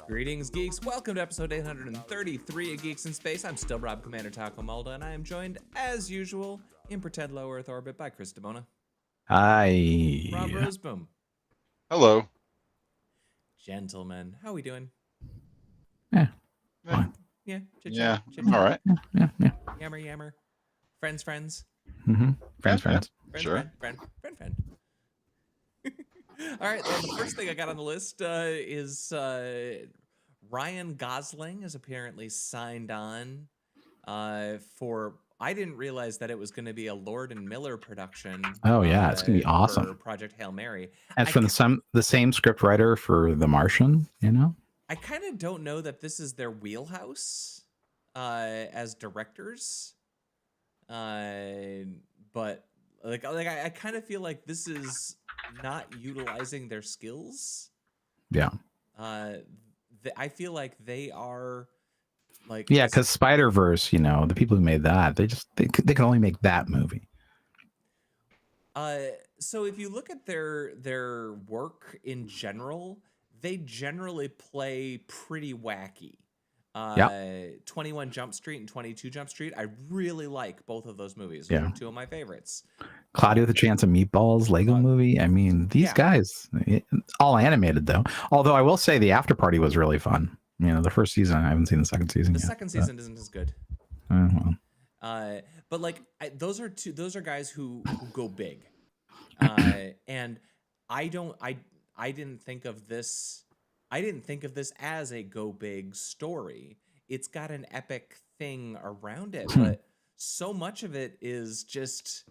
Greetings, geeks. Welcome to episode 833 of Geeks in Space. I'm still Rob Commander Taco Mulda, and I am joined, as usual, in pretend low Earth orbit by Chris DeMona. Hi. Rob Roseboom. Hello. Gentlemen, how we doing? Yeah. Fine. Yeah. Yeah. Chit-chat. All right. Yeah. Yammer. Friends. Mm-hmm. Friends. Friend. Sure. Friend. All right, well, the first thing I got on the list is Ryan Gosling is apparently signed on for. I didn't realize that it was going to be a Lord and Miller production. Oh yeah, it's gonna be awesome. For Project Hail Mary. That's from the same script writer for The Martian. You know. I kind of don't know that this is their wheelhouse as directors, but like I kind of feel like this is not utilizing their skills. Yeah. I feel like they are like because Spider-Verse, the people who made that, they can only make that movie. So if you look at their work in general, they generally play pretty wacky. 21 Jump Street and 22 Jump Street, I really like both of those movies. Those are two of my favorites. Cloudy with a Chance of Meatballs, Lego movie. I mean, these guys, all animated though. Although I will say the After Party was really fun. The first season, I haven't seen the second season yet. The second season isn't as good. But like those are guys who go big. And I didn't think of this as a go big story. It's got an epic thing around it, but so much of it is just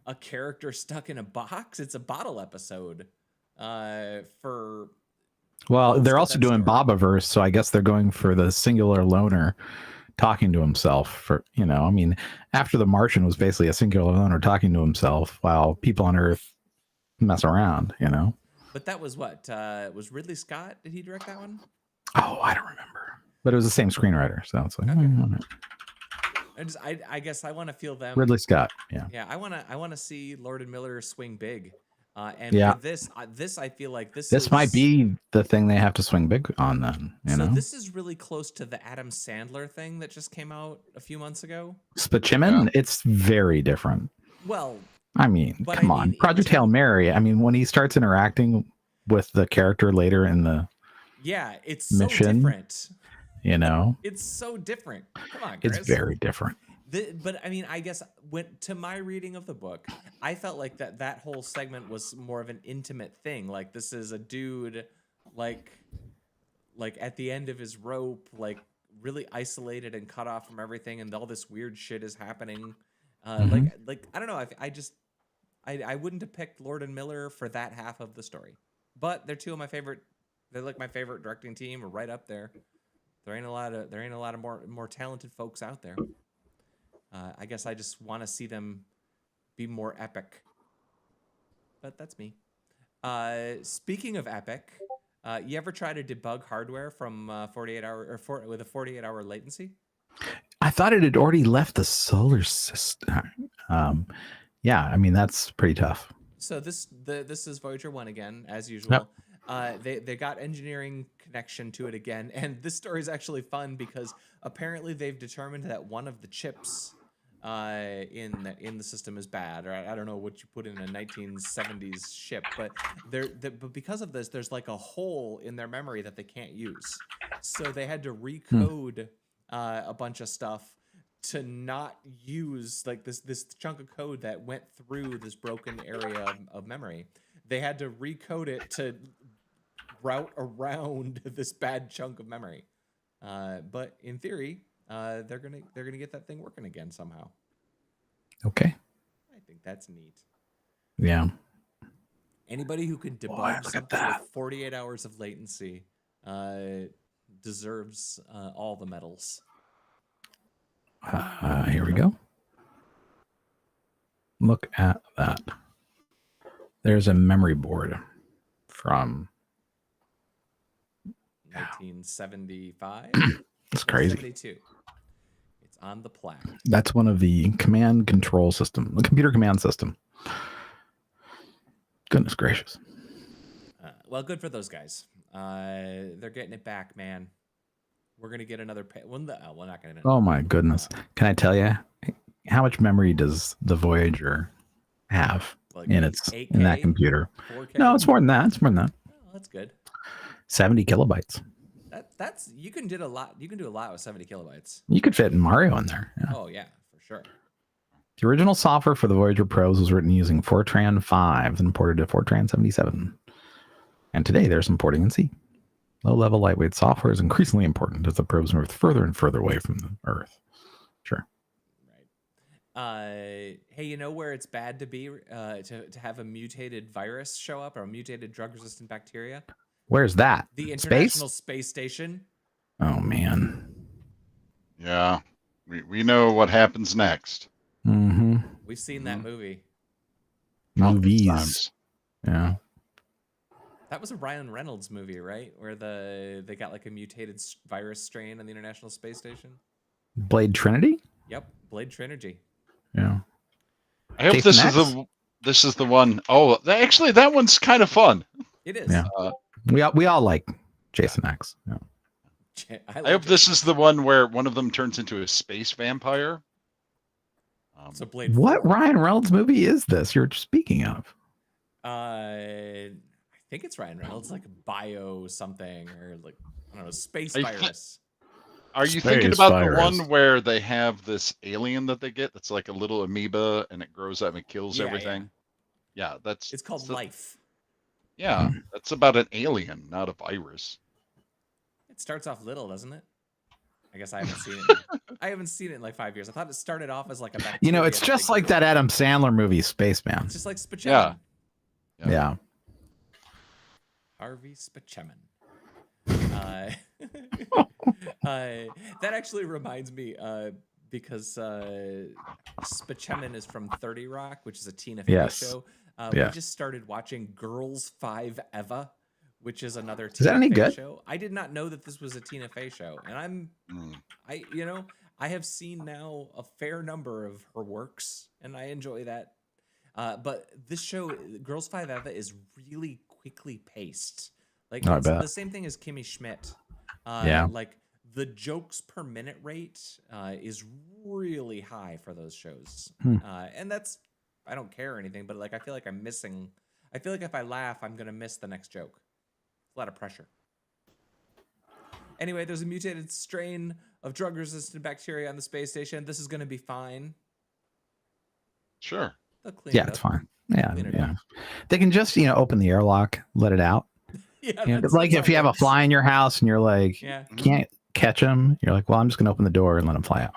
a character stuck in a box. It's a bottle episode. Well, they're also doing Bobaverse, so I guess they're going for the singular loner talking to himself. After The Martian was basically a singular loner talking to himself while people on Earth mess around. But that was what was Ridley Scott? Did he direct that one? Oh, I don't remember. But it was the same screenwriter, so it's like. I guess I want to feel them. Ridley Scott, yeah. Yeah, I want to see Lord and Miller swing big, for this I feel like this might be the thing they have to swing big on then. So this is really close to the Adam Sandler thing that just came out a few months ago. Spachimin, it's very different. Well. Come on. Project Hail Mary. When he starts interacting with the character later in the it's mission, so different. It's so different. Come on, Chris. It's very different. But I guess to my reading of the book, I felt like that whole segment was more of an intimate thing. Like this is a dude, like at the end of his rope, like really isolated and cut off from everything, and all this weird shit is happening. Like I don't know. I wouldn't have picked Lord and Miller for that half of the story, but they're two of my favorite. They're like my favorite directing team, or right up there. There ain't a lot of more talented folks out there. I guess I just want to see them be more epic. But that's me. Speaking of epic, you ever try to debug hardware from 48 hour with a 48-hour latency? I thought it had already left the solar system. That's pretty tough. So this is Voyager 1 again, as usual. Yep. They got engineering connection to it again, and this story is actually fun because apparently they've determined that one of the chips in the system is bad, or I don't know what you put in a 1970s ship, but but because of this, there's like a hole in their memory that they can't use. So they had to recode a bunch of stuff to not use like this chunk of code that went through this broken area of memory. They had to recode it to route around this bad chunk of memory. But in theory, they're gonna get that thing working again somehow. Okay. I think that's neat. Yeah. Anybody who can debug something with 48 hours of latency deserves all the medals. Here we go. Look at that. There's a memory board from 1975. It's crazy. 72. It's on the plaque. That's one of the command control system, the computer command system. Goodness gracious. Well, good for those guys. They're getting it back, man. We're gonna get another. We're not gonna. Oh my goodness! Can I tell you how much memory does the Voyager have Like in 8K, in that computer? 4K? No, it's more than that. It's more than that. Oh, that's good. 70 kilobytes. That's you can do a lot. You can do a lot with 70 kilobytes. You could fit Mario in there. Yeah. Oh yeah, for sure. The original software for the Voyager Pros was written using Fortran 5 and ported to Fortran 77. And today there's some porting in C. Low-level lightweight software is increasingly important as the probes move further and further away from the Earth. Sure. Right. Hey, you know where it's bad to be to have a mutated virus show up or a mutated drug-resistant bacteria? Where's that? The International Space Station. Oh man. Yeah, we know what happens next. Mm-hmm. We've seen that movie. Movies. Times. Yeah. That was a Ryan Reynolds movie, right? Where they got like a mutated virus strain on the International Space Station. Blade Trinity? Yep, Blade Trinity. Yeah. I hope this is the one. Oh, actually, that one's kind of fun. It is. Yeah. We all like Jason X. Yeah. I hope this is the one where one of them turns into a space vampire. So Blade. What 4. Ryan Reynolds movie is this you're speaking of? I think it's Ryan Reynolds, like bio something or like I don't know, space virus. Are you Space thinking about virus. the one where they have this alien that they get that's like a little amoeba and it grows up and kills everything? Yeah, it's called Life. Yeah, that's about an alien, not a virus. It starts off little, doesn't it? I guess I haven't seen it. I haven't seen it in like 5 years. I thought it started off as like a bacteria. You know, it's just like that Adam Sandler movie, Spaceman. It's just like Spaceman. Yeah. Harvey Spaceman. That actually reminds me because Spaceman is from 30 Rock, which is a Tina Fey show. We just started watching Girls 5 Eva, which is another Tina Fey show. I did not know that this was a Tina Fey show, and I have seen now a fair number of her works, and I enjoy that. But this show, Girls 5 Eva, is really quickly paced. Like it's the same thing as Kimmy Schmidt. Like the jokes per minute rate is really high for those shows, and that's I don't care or anything, but like I feel like I'm missing. I feel like if I laugh, I'm gonna miss the next joke. It's a lot of pressure. Anyway, there's a mutated strain of drug-resistant bacteria on the space station. This is gonna be fine. Sure. It's fine. Yeah. They can just open the airlock, let it out. It's like if you have a fly in your house and you're like, can't catch them, you're like, well, I'm just gonna open the door and let them fly out.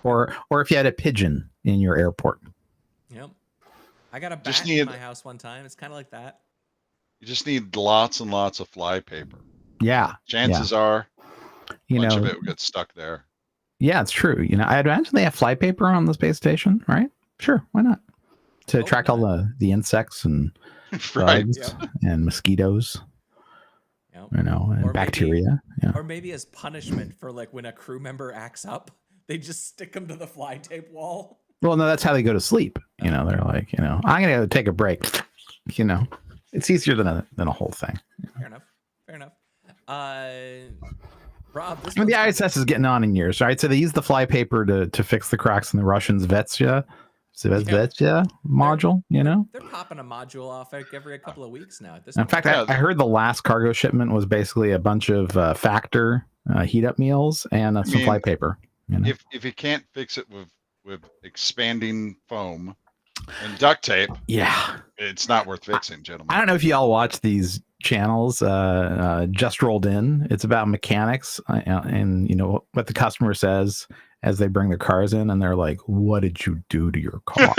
Or if you had a pigeon in your airport. Yep. I got a bat in my house one time. It's kind of like that. You just need lots and lots of fly paper. Yeah. Chances are, much of it will get stuck there. Yeah, it's true. I imagine they have fly paper on the space station, right? Sure, why not? To attract all the insects and bugs and mosquitoes. And or bacteria. Or maybe as punishment for like when a crew member acts up, they just stick them to the fly tape wall. Well, no, that's how they go to sleep. They're like, I'm gonna go take a break. It's easier than a whole thing. Fair enough. Rob, the ISS is getting on in years, right? So they use the fly paper to fix the cracks in the Russians' Vetsya module. They're popping a module off every couple of weeks now. At this in fact, I heard the last cargo shipment was basically a bunch of Factor heat up meals and some fly paper. If you can't fix it with expanding foam and duct tape, it's not worth fixing, gentlemen. I don't know if y'all watch these channels. Just Rolled In. It's about mechanics and what the customer says as they bring their cars in, and they're like, "What did you do to your car?"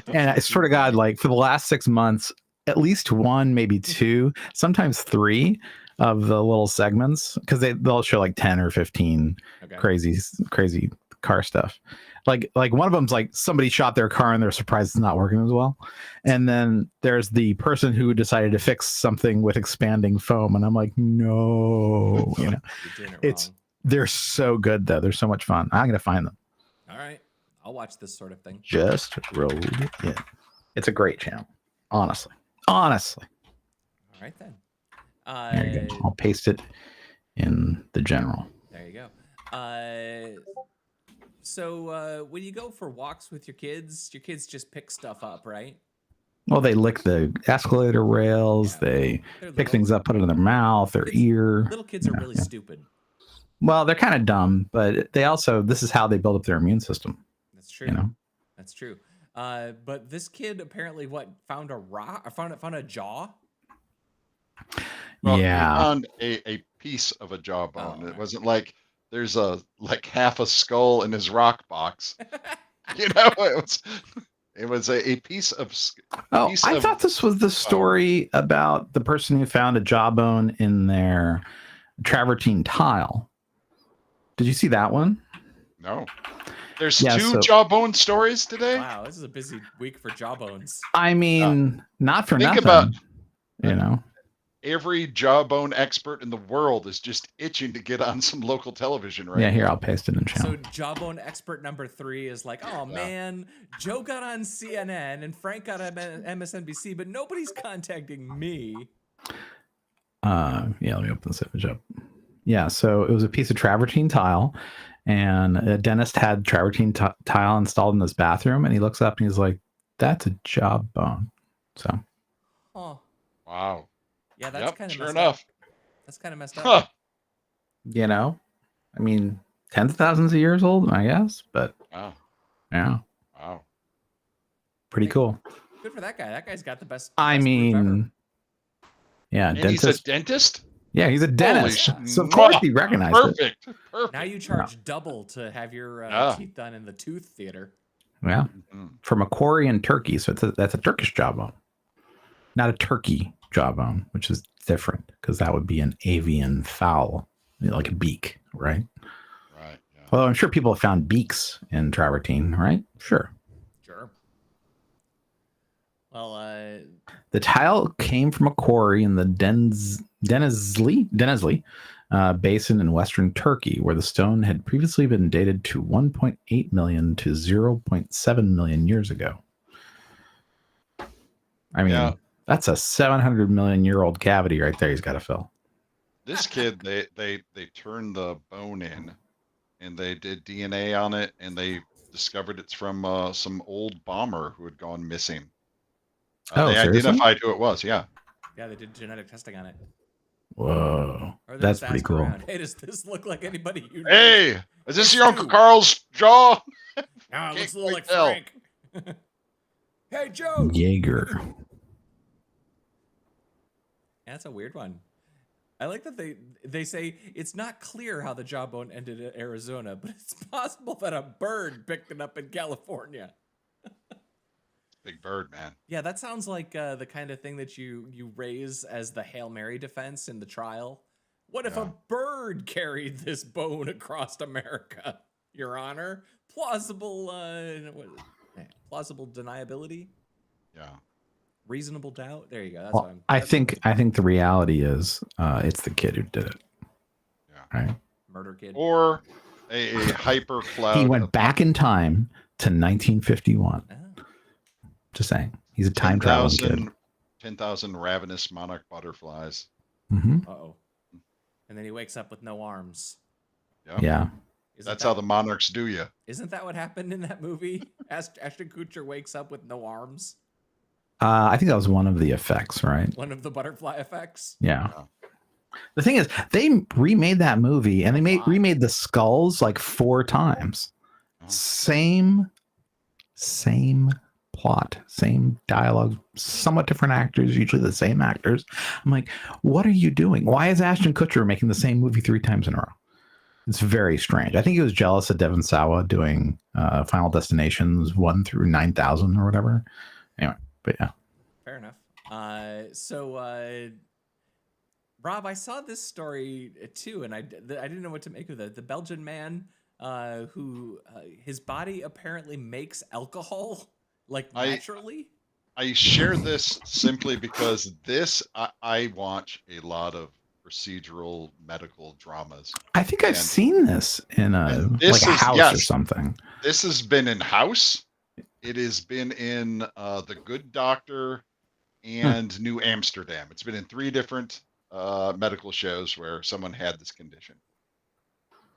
And I swear to God, like for the last 6 months, at least one, maybe two, sometimes three of the little segments, because they'll show like 10 or 15 crazy car stuff. Like one of them's like somebody shot their car and they're surprised it's not working as well. And then there's the person who decided to fix something with expanding foam, and I'm like, no, they're so good though. They're so much fun. I'm gonna find them. All right, I'll watch this sort of thing. Just Rolled In. It's a great channel, honestly. Honestly. All right then. There you go. I'll paste it in the general. There you go. So when you go for walks with your kids just pick stuff up, right? Well, they lick the escalator rails. Yeah, they pick things up, put it in their mouth, their ear. Little kids are really stupid. Well, they're kind of dumb, but they also, this is how they build up their immune system. That's true. You know? That's true. But this kid apparently found a rock, found a jaw. Well, yeah. He found a piece of a jawbone. Oh, it wasn't like there's half a skull in his rock box. You know, it was a piece of. I thought this was the story about the person who found a jawbone in their travertine tile. Did you see that one? No. There's two jawbone stories today. Wow, this is a busy week for jawbones. I mean, not for nothing. About, you know, every jawbone expert in the world is just itching to get on some local television right now. Yeah, here, I'll paste it in channel. So jawbone expert number 3 is like, oh man, Joe got on CNN and Frank got on MSNBC, but nobody's contacting me. Yeah, let me open this image up. Yeah, so it was a piece of travertine tile, and a dentist had travertine tile installed in his bathroom, and he looks up and he's like, that's a jawbone. So. Oh. Wow. Yeah, that's kind of sure enough. That's kind of messed up. You know, I mean, tens of thousands of years old, I guess, but wow. Yeah. Wow. Pretty cool. Good for that guy. That guy's got the best. I mean, yeah, and dentist. He's a dentist? Yeah, he's a dentist. So of course he recognized it. Perfect. Now you charge double to have your teeth done in the tooth theater. Yeah. From a quarry in Turkey. So that's a Turkish jawbone. Not a turkey jawbone, which is different because that would be an avian fowl, like a beak, right? Right. Yeah. Although I'm sure people have found beaks in travertine, right? Sure. Well, the tile came from a quarry in the Denizli basin in western Turkey, where the stone had previously been dated to 1.8 million to 0.7 million years ago. I mean, that's a 700 million year old cavity right there. He's got to fill. This kid, they turned the bone in, and they did DNA on it, and they discovered it's from some old bomber who had gone missing. They seriously? identified who it was. Yeah. Yeah, they did genetic testing on it. Whoa, that's pretty cool. Hey, does this look like anybody you know? Hey, is this your Uncle Carl's jaw? No, it looks a little like Frank. Hey, Joe. Jaeger. That's a weird one. I like that they say it's not clear how the jawbone ended in Arizona, but it's possible that a bird picked it up in California. Big bird, man. Yeah, that sounds like the kind of thing that you raise as the Hail Mary defense in the trial. What if a bird carried this bone across America, Your Honor? Plausible deniability? Yeah. Reasonable doubt? There you go. That's well, I think the reality is it's the kid who did it. Yeah. Right? Murder kid. Or a hyper cloud. He went back in time to 1951. Oh. Just saying. He's a time traveling kid. 10,000 ravenous monarch butterflies. Mm-hmm. Uh-oh. And then he wakes up with no arms. Yep. Yeah. That's how the monarchs do you. Isn't that what happened in that movie? Ashton Kutcher wakes up with no arms. I think that was one of the effects, right? One of the butterfly effects? Yeah. The thing is, they remade that movie, and they remade the skulls like 4 times. Oh. Same plot, same dialogue, somewhat different actors, usually the same actors. I'm like, what are you doing? Why is Ashton Kutcher making the same movie 3 times in a row? It's very strange. I think he was jealous of Devon Sawa doing Final Destinations 1 through 9,000 or whatever. Anyway, but yeah. Fair enough. So, Rob, I saw this story too, and I didn't know what to make of it. The Belgian man who his body apparently makes alcohol. Like naturally? I share this simply because I watch a lot of procedural medical dramas. I think I've seen this in a house or something. This has been in House. It has been in The Good Doctor and New Amsterdam. It's been in 3 different medical shows where someone had this condition.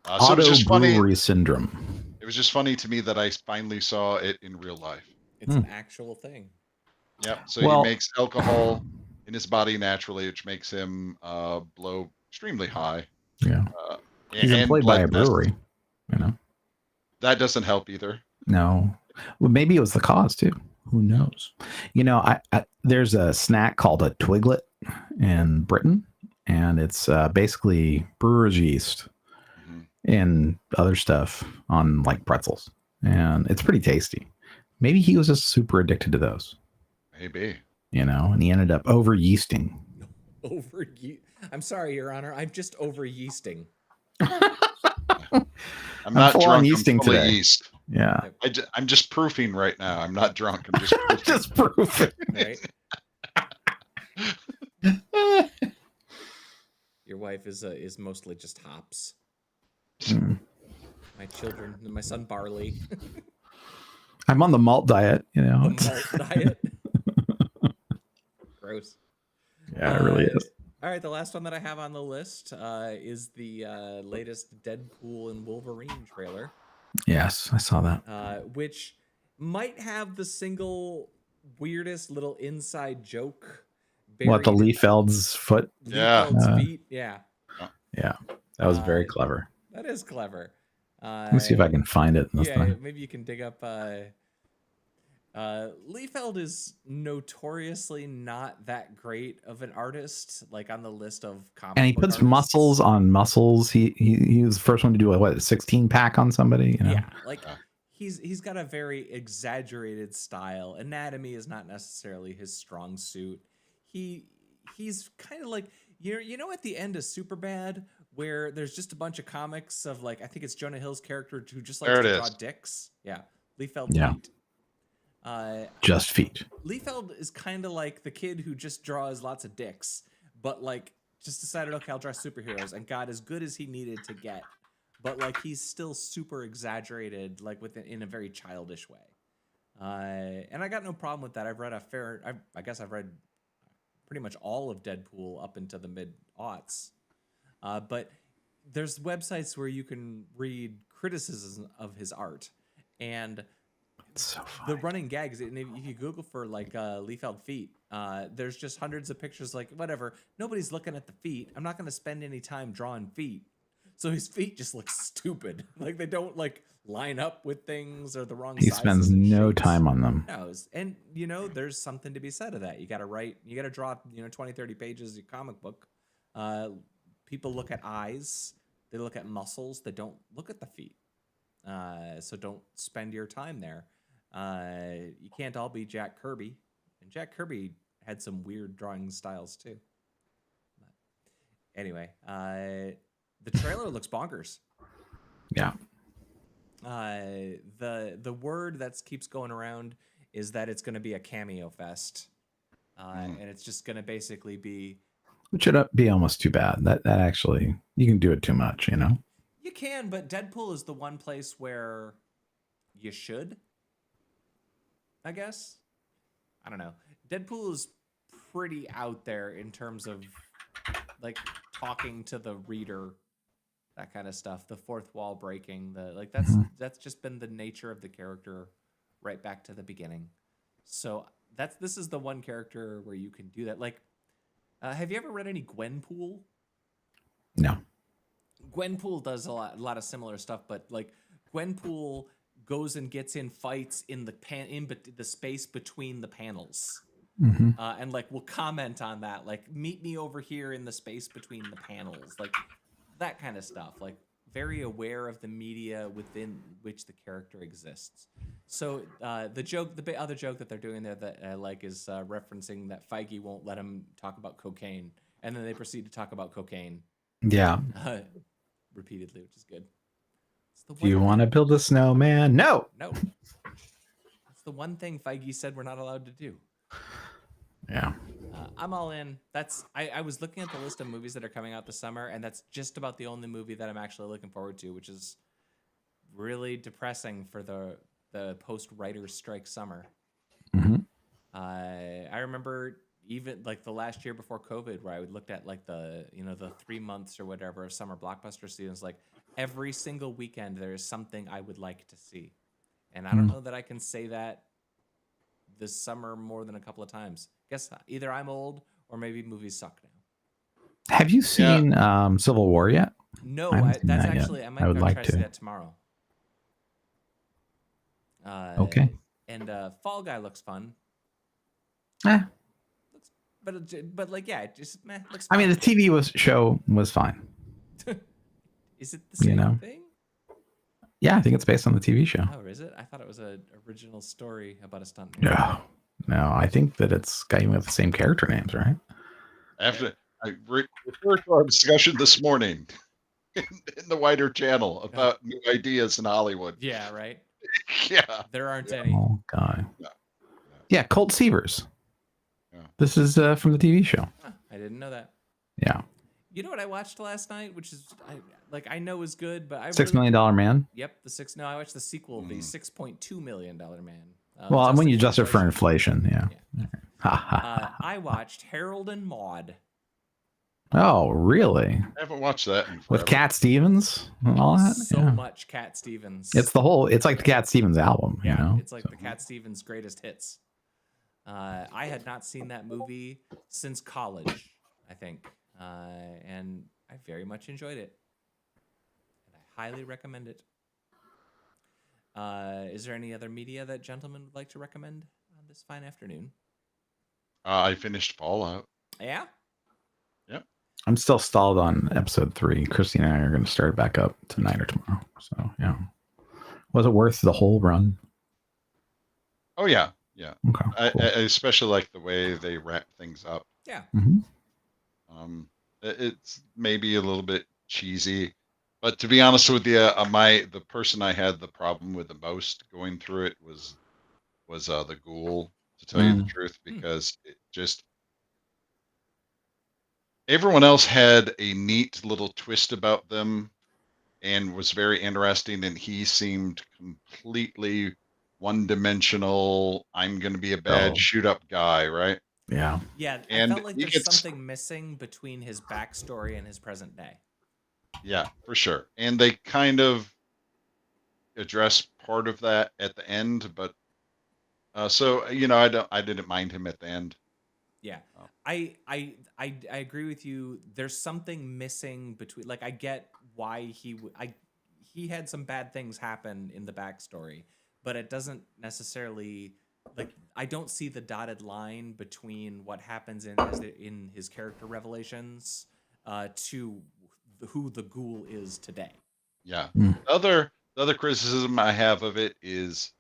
So it was just funny. Auto-brewery syndrome. It was just funny to me that I finally saw it in real life. It's an actual thing. Yep. So he makes alcohol in his body naturally, which makes him blow extremely high. Yeah. He's employed by a brewery. You know. That doesn't help either. No. Well, maybe it was the cause too. Who knows? You know, I there's a snack called a twiglet in Britain, and it's basically brewer's yeast and other stuff on like pretzels, and it's pretty tasty. Maybe he was just super addicted to those. Maybe. You know, and he ended up over yeasting. I'm sorry, Your Honor. I'm just over yeasting. I'm not drunk. I'm yeasting full of today. yeast. Yeah. I'm just proofing right now. I'm not drunk. I'm just proofing. Just proofing. Right? Your wife is mostly just hops. My son barley. I'm on the malt diet, you know. The malt diet. Gross. Yeah, it really is. All right, the last one that I have on the list is the latest Deadpool and Wolverine trailer. Yes, I saw that. Which might have the single weirdest little inside joke. What, the Liefeld's foot? Liefeld's feet, yeah. Yeah, that was very clever. That is clever. Let me see if I can find it in this thing. Maybe you can dig up... Liefeld is notoriously not that great of an artist, like on the list of comic and he book puts artists. muscles on muscles. He was the first one to do a 16-pack on somebody. You know? Yeah, like he's got a very exaggerated style. Anatomy is not necessarily his strong suit. He's kind of like you know at the end of Superbad where there's just a bunch of comics of like I think it's Jonah Hill's character who just likes to draw dicks. Yeah, Liefeld feet. Just feet. Liefeld is kind of like the kid who just draws lots of dicks, but like just decided, okay, I'll draw superheroes and got as good as he needed to get. But like he's still super exaggerated, like in a very childish way. And I got no problem with that. I've read I guess I've read pretty much all of Deadpool up into the mid-aughts. But there's websites where you can read criticisms of his art, and it's so funny. The running gags, and if you Google for like Liefeld feet, there's just hundreds of pictures like whatever. Nobody's looking at the feet. I'm not going to spend any time drawing feet. So his feet just look stupid. Like they don't like line up with things or the wrong sizes. He spends no time on them. No, and you know, there's something to be said of that. You got to draw, 20, 30 pages of your comic book. People look at eyes. They look at muscles. They don't look at the feet. So don't spend your time there. You can't all be Jack Kirby, and Jack Kirby had some weird drawing styles too. But anyway, the trailer looks bonkers. Yeah. The word that keeps going around is that it's going to be a cameo fest, and it's just going to basically be. Which would be almost too bad. That actually you can do it too much, you know. You can, but Deadpool is the one place where you should. I guess. I don't know. Deadpool is pretty out there in terms of like talking to the reader, that kind of stuff. The fourth wall breaking, that's just been the nature of the character right back to the beginning. So this is the one character where you can do that. Like, have you ever read any Gwenpool? No. Gwenpool does a lot of similar stuff, but like Gwenpool goes and gets in fights in the space between the panels, and like will comment on that, like meet me over here in the space between the panels, like that kind of stuff. Like very aware of the media within which the character exists. So the other joke that they're doing there that I like is referencing that Feige won't let him talk about cocaine, and then they proceed to talk about cocaine. Yeah. Repeatedly, which is good. Do you want to build a snowman? No. That's the one thing Feige said we're not allowed to do. Yeah. I'm all in. I was looking at the list of movies that are coming out this summer, and that's just about the only movie that I'm actually looking forward to, which is really depressing for the post-writers strike summer. I remember, even like the last year before COVID, where I would looked at like the 3 months or whatever of summer blockbuster seasons, like every single weekend there is something I would like to see, and I don't know that I can say that this summer more than a couple of times. Guess either I'm old or maybe movies suck now. Have you seen Civil War yet? No, haven't seen that's that yet. actually I might I would go like try to. see that tomorrow. Okay. And Fall Guy looks fun. But like yeah, it just looks I fun. mean, the TV show was fine. Is it the same thing? Yeah, I think it's based on the TV show. Oh, is it? I thought it was an original story about a stuntman. No, I think that it's got even with the same character names, right? After I refer to our discussion this morning in the wider channel about new ideas in Hollywood. Yeah, right. Yeah, there aren't any. Oh God. Yeah, Colt Seavers. Yeah. This is from the TV show. Huh, I didn't know that. Yeah. You know what I watched last night, which is I know is good, but $6 Million Man. Yep, No, I watched the sequel, the $6.2 million Man. Well, when you adjust it for inflation, yeah. I watched Harold and Maude. Oh, really? I haven't watched that in forever. With Cat Stevens and all that. So much Cat Stevens. It's like the Cat Stevens album. Yeah, you know? It's like the Cat Stevens greatest hits. I had not seen that movie since college, I think, and I very much enjoyed it, and I highly recommend it. Is there any other media that gentlemen would like to recommend on this fine afternoon? I finished Fallout. Yeah? Yep. I'm still stalled on episode 3. Christine and I are going to start back up tonight or tomorrow. So, yeah. Was it worth the whole run? Oh, yeah. Yeah. Okay. Cool. I especially like the way they wrap things up. Yeah. It's maybe a little bit cheesy, but to be honest with you, the person I had the problem with the most going through it was the ghoul, to tell you the truth, because it just everyone else had a neat little twist about them and was very interesting, and he seemed completely one-dimensional. I'm going to be a bad shoot-up guy, right? Yeah. Yeah, I felt like there's something missing between his backstory and his present day. Yeah, for sure. And they kind of address part of that at the end, but so I didn't mind him at the end. Yeah. I agree with you. There's something missing between, like, I get why he had some bad things happen in the backstory, but it doesn't necessarily, like, I don't see the dotted line between what happens in his character revelations to who the ghoul is today. Yeah. The other criticism I have of it is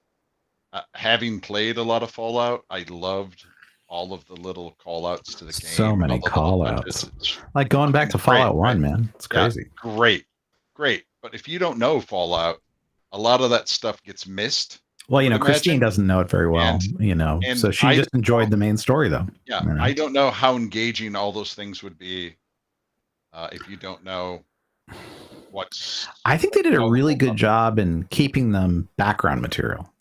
having played a lot of Fallout, I loved all of the little call outs to the game. So many call outs. Like going back to Fallout 1, man. It's crazy. Yeah, great. But if you don't know Fallout, a lot of that stuff gets missed. Well, Christine doesn't know it very well, and so she just enjoyed the main story, though. Yeah, I don't know how engaging all those things would be if you don't know what's... I think they did a really good job in keeping them background material.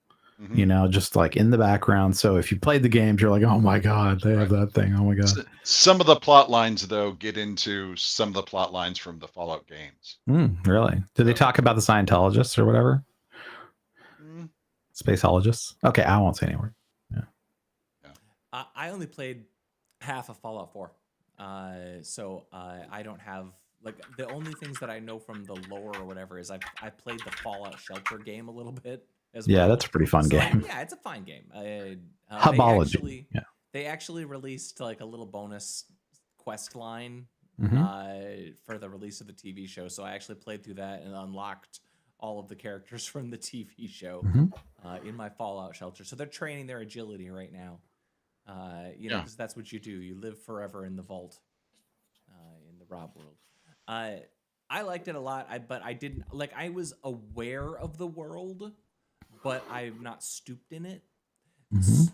Just like in the background. So if you played the games, you're like, oh my God, they have that thing. Oh my God. Some of the plot lines, though, get into some of the plot lines from the Fallout games. Really? Did they talk about the Scientologists or whatever? Spaceologists? Okay, I won't say any word. Yeah. I only played half of Fallout 4. So I don't have, like, the only things that I know from the lore or whatever is I played the Fallout Shelter game a little bit. Yeah, that's a pretty fun game. Yeah, it's a fine game. Hubology. They actually released like a little bonus quest line for the release of the TV show. So I actually played through that and unlocked all of the characters from the TV show in my Fallout Shelter. So they're training their agility right now. Because that's what you do. You live forever in the vault in the Rob world. I liked it a lot, but I didn't, like, I was aware of the world, but I've not stooped in it.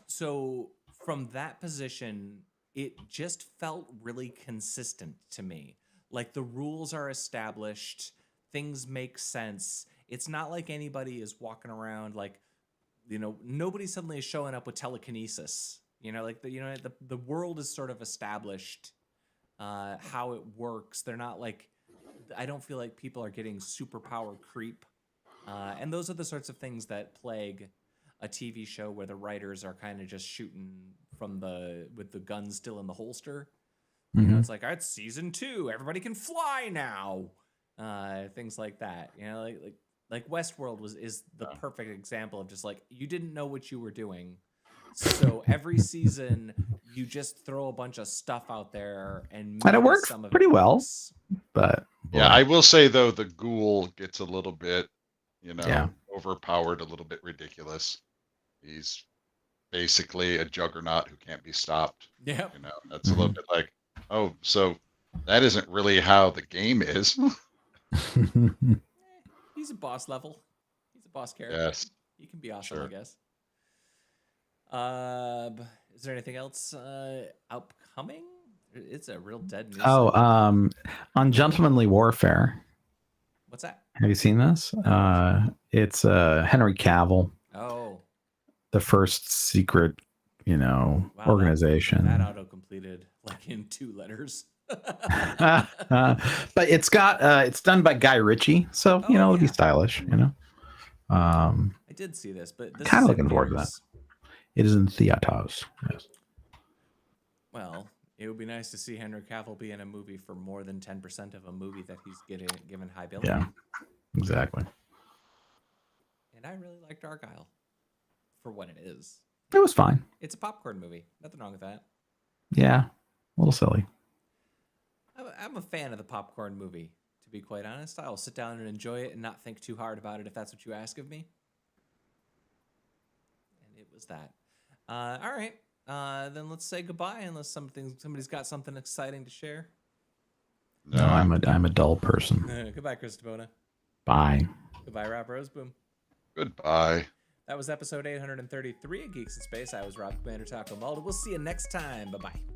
So from that position, it just felt really consistent to me. Like, the rules are established, things make sense. It's not like anybody is walking around like, nobody suddenly is showing up with telekinesis, You know, like the world is sort of established, how it works. They're not like, I don't feel like people are getting superpower creep. And those are the sorts of things that plague a TV show where the writers are kind of just shooting with the gun still in the holster. You know, it's like, all right, season 2, everybody can fly now. Things like that. You know, like Westworld is the perfect example of just like, you didn't know what you were doing. So every season you just throw a bunch of stuff out there and it works pretty well. But yeah, I will say though, the ghoul gets a little bit, overpowered, a little bit ridiculous. He's basically a juggernaut who can't be stopped. Yeah. You know, that's a little bit like, oh, so that isn't really how the game is. He's a boss level. He's a boss character. Yes. He can be awesome, Sure. I guess. Is there anything else upcoming? It's a real dead news. On Gentlemanly Warfare. What's that? Have you seen this? It's Henry Cavill. Oh. The first secret, organization. That auto completed like in 2 letters. But it's done by Guy Ritchie, so it'll be stylish. I did see this, but this kind of is looking forward to that. It is in theaters. Yes. Well, it would be nice to see Henry Cavill be in a movie for more than 10% of a movie that he's given high billing. Yeah, exactly. And I really liked Argyle for what it is. It was fine. It's a popcorn movie. Nothing wrong with that. Yeah, a little silly. I'm a fan of the popcorn movie, to be quite honest. I will sit down and enjoy it and not think too hard about it if that's what you ask of me. And it was that. All right. Then let's say goodbye unless somebody's got something exciting to share. No, I'm a dull person. Goodbye, Chris DeBona. Bye. Goodbye, Rob Roseboom. Goodbye. That was episode 833 of Geeks in Space. I was Rob Commander Taco Malda. We'll see you next time. Bye-bye.